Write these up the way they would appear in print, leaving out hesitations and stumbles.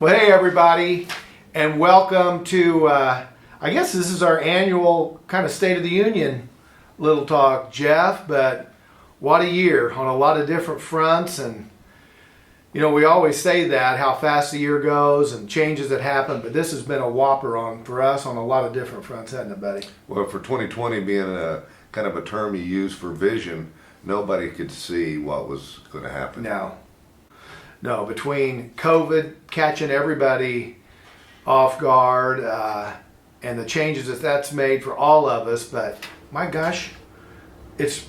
Well, hey everybody, and welcome to, I guess this is our annual kind of State of the Union little talk, Jeff, but what a year on a lot of different fronts. And, you know, we always say that, how fast the year goes and changes that happen, but this has been a whopper for us on a lot of different fronts, hasn't it, buddy? Well, for 2020 being a kind of a term you use for vision, nobody could see what was going to happen. No, between COVID catching everybody off guard and the changes that's made for all of us, but my gosh, it's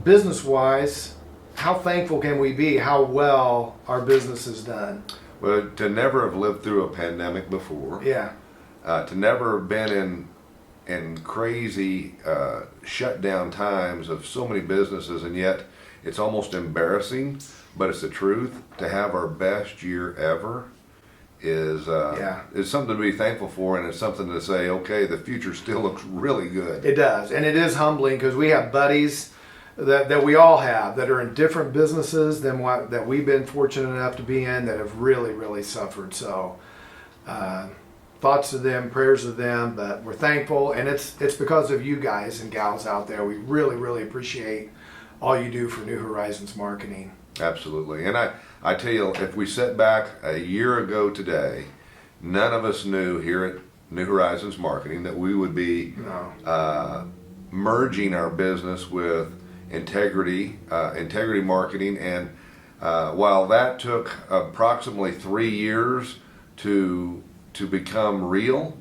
business-wise, how thankful can we be how well our business has done? Well, to never have lived through a pandemic before, Yeah, to never have been in crazy shutdown times of so many businesses, and yet it's almost embarrassing, but it's the truth. To have our best year ever is something to be thankful for, and it's something to say, okay, the future still looks really good. it does, and it is humbling because we have buddies that we all have that are in different businesses than what that we've been fortunate enough to be in that have really suffered. So thoughts to them, prayers to them, but we're thankful, and it's because of you guys and gals out there. We really appreciate all you do for New Horizons Marketing. Absolutely. And I tell you, if we set back a year ago today, none of us knew here at New Horizons Marketing that we would be merging our business with integrity marketing. And while that took approximately 3 years to become real,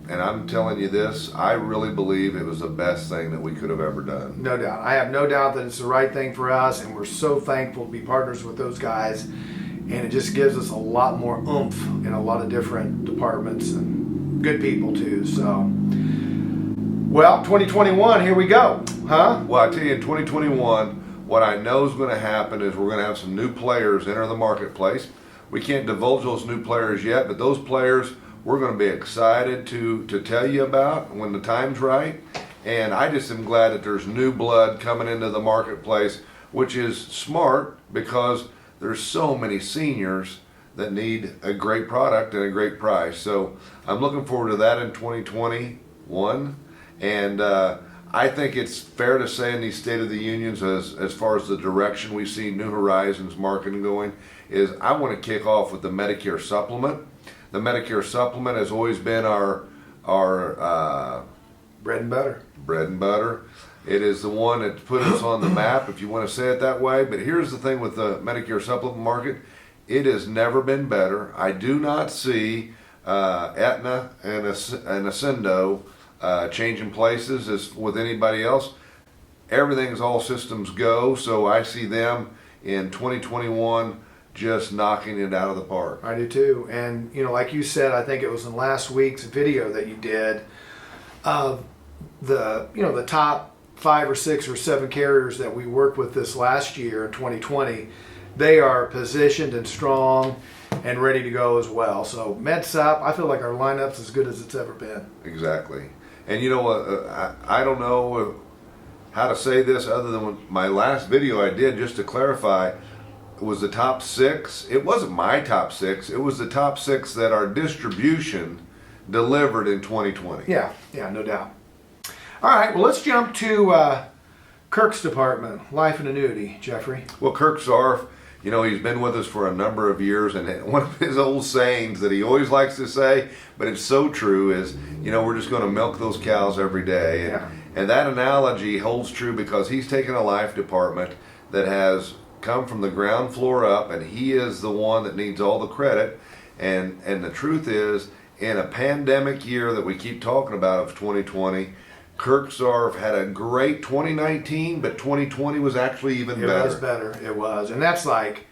and I'm telling you this, I really believe it was the best thing that we could have ever done. No doubt. I have no doubt that it's the right thing for us, and we're so thankful to be partners with those guys. And it just gives us a lot more oomph in a lot of different departments and good people too. So, well, 2021, here we go, huh? Well, I tell you, in 2021, what I know is going to happen is we're going to have some new players enter the marketplace. We can't divulge those new players yet, but those players we're going to be excited to tell you about when the time's right. And I just am glad that there's new blood coming into the marketplace, which is smart because there's so many seniors that need a great product and a great price. So I'm looking forward to that in 2021. And I think it's fair to say in these State of the Unions, as far as the direction we see New Horizons Marketing going, is I want to kick off with the Medicare Supplement. The Medicare Supplement has always been our Bread and butter. bread and butter. It is the one that put us on the map, if you want to say it that way. But here's the thing with the Medicare Supplement market. It has never been better. I do not see Aetna and Ascendo changing places as with anybody else. Everything's all systems go. So I see them in 2021 just knocking it out of the park. I do too. And, you know, like you said, I think it was in last week's video that you did of the top 5 or 6 or 7 carriers that we worked with this last year in 2020. They are positioned and strong and ready to go as well. So MedSup, I feel like our lineup's as good as it's ever been. Exactly. And you know, I don't know how to say this other than my last video I did, just to clarify. It was the top 6. It wasn't my top 6. It was the top 6 that our distribution delivered in 2020. Yeah, no doubt. All right, well, let's jump to Kirk's department, life and annuity, Jeffrey. Well, Kirk Zarf, you know, he's been with us for a number of years, and one of his old sayings that he always likes to say, but it's so true, is, you know, we're just going to milk those cows every day. And that analogy holds true because he's taken a life department that has come from the ground floor up, and he is the one that needs all the credit. And the truth is, in a pandemic year that we keep talking about of 2020, Kirk Zarf had a great 2019, but 2020 was actually even better. It was better. It was. And that's like,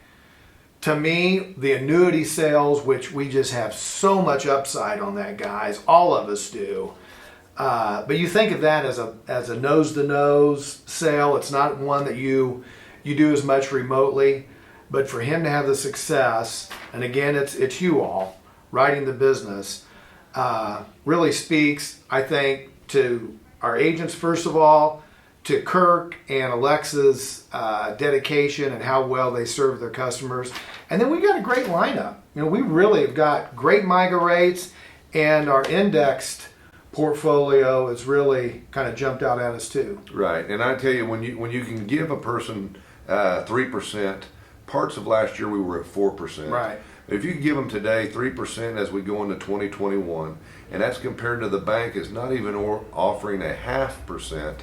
to me, the annuity sales, which we just have so much upside on that, guys. All of us do. But you think of that as a nose-to-nose sale. It's not one that you do as much remotely. But for him to have the success, and again, it's you all writing the business, really speaks, I think, to our agents, first of all, to Kirk and Alexa's dedication and how well they serve their customers. And then we got a great lineup. we really have got great MIGA rates, and our indexed portfolio has really kind of jumped out at us too. Right, and I tell you, when you can give a person 3%, parts of last year we were at 4%. Right. If you give them today 3% as we go into 2021, and that's compared to the bank is not even offering 0.5%.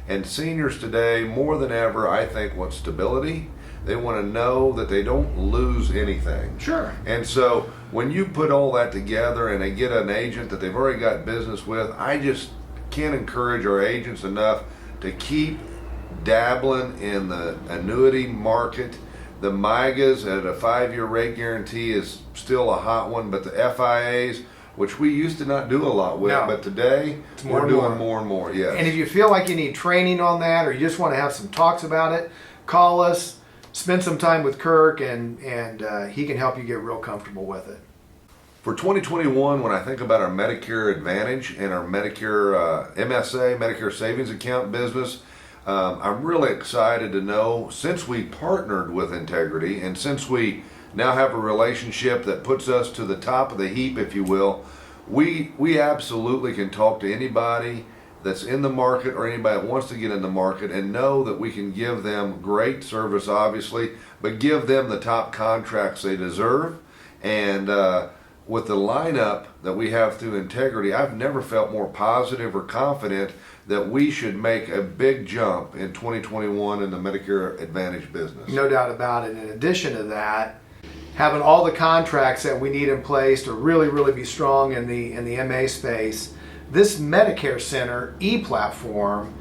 And seniors today, more than ever, I think, want stability. They want to know that they don't lose anything. Sure. And so when you put all that together and they get an agent that they've already got business with, I just can't encourage our agents enough to keep dabbling in the annuity market. The MIGAs at a 5-year rate guarantee is still a hot one, but the FIAs, which we used to not do a lot with, No. but today more we're and doing more. more and more. Yes. And if you feel like you need training on that, or you just want to have some talks about it, call us, spend some time with Kirk, and he can help you get real comfortable with it. For 2021, when I think about our Medicare Advantage and our Medicare MSA, Medicare Savings Account business, I'm really excited to know, since we partnered with Integrity and since we now have a relationship that puts us to the top of the heap, if you will, we absolutely can talk to anybody that's in the market or anybody that wants to get in the market and know that we can give them great service, obviously, but give them the top contracts they deserve. And with the lineup that we have through Integrity, I've never felt more positive or confident that we should make a big jump in 2021 in the Medicare Advantage business. No doubt about it. In addition to that, having all the contracts that we need in place to really, really be strong in the MA space, this Medicare Center e-platform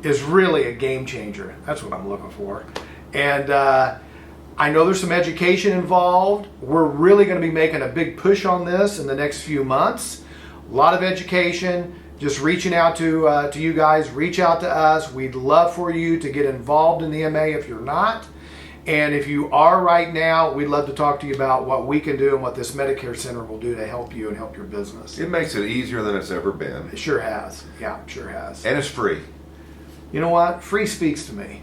is really a game changer. That's what I'm looking for. And I know there's some education involved. We're really going to be making a big push on this in the next few months. A lot of education, just reaching out to you guys, reach out to us. We'd love for you to get involved in the MA if you're not. And if you are right now, we'd love to talk to you about what we can do and what this Medicare Center will do to help you and help your business. It makes it easier than it's ever been. It sure has. Yeah, sure has. And it's free. You know what? Free speaks to me.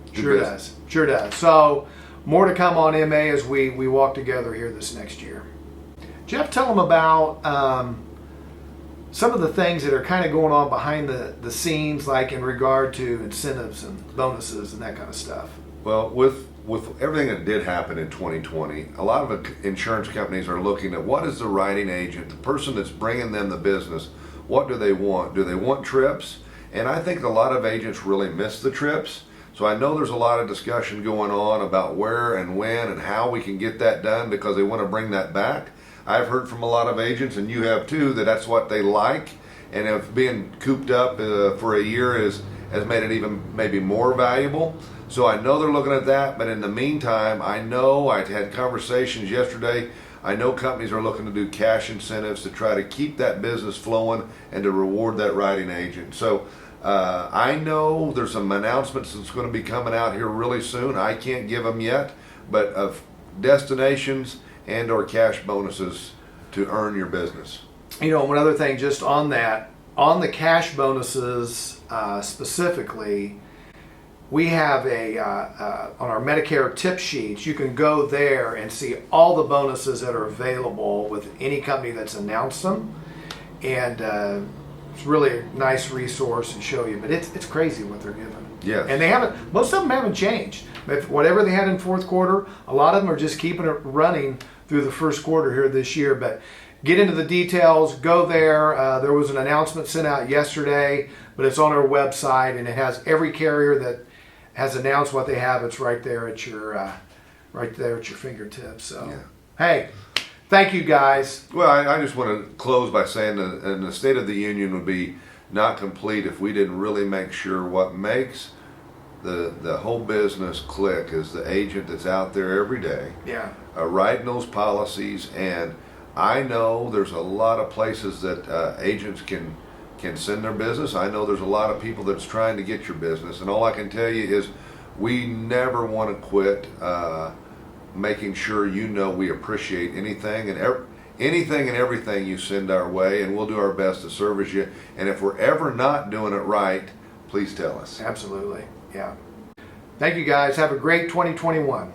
Good Sure business. does. Sure does. So more to come on MA as we walk together here this next year. Jeff, tell them about some of the things that are kind of going on behind the scenes, like in regard to incentives and bonuses and that kind of stuff. Well, with everything that did happen in 2020, a lot of insurance companies are looking at what is the writing agent, the person that's bringing them the business, what do they want? Do they want trips? And I think a lot of agents really miss the trips. So I know there's a lot of discussion going on about where and when and how we can get that done because they want to bring that back. I've heard from a lot of agents, and you have too, that that's what they like. And if being cooped up for a year has made it even maybe more valuable. So I know they're looking at that, but in the meantime, I know I had conversations yesterday. I know companies are looking to do cash incentives to try to keep that business flowing and to reward that writing agent. So I know there's some announcements that's going to be coming out here really soon. I can't give them yet, but of destinations and or cash bonuses to earn your business. You know, one other thing just on that, on the cash bonuses specifically, we have on our Medicare tip sheets, you can go there and see all the bonuses that are available with any company that's announced them. And it's really a nice resource and show you, but it's crazy what they're giving. Yes. And most of them haven't changed. If whatever they had in fourth quarter, a lot of them are just keeping it running through the first quarter here this year. But get into the details, go there. There was an announcement sent out yesterday, but it's on our website, and it has every carrier that has announced what they have. It's right there at your fingertips. So, Yeah. Hey, thank you guys. Well, I just want to close by saying that the State of the Union would be not complete if we didn't really make sure what makes the whole business click is the agent that's out there every day Yeah. writing those policies. And I know there's a lot of places that agents can send their business. I know there's a lot of people that's trying to get your business, and all I can tell you is we never want to quit making sure you know we appreciate anything and everything you send our way, and we'll do our best to service you. And if we're ever not doing it right, please tell us. Absolutely. Yeah. Thank you guys. Have a great 2021.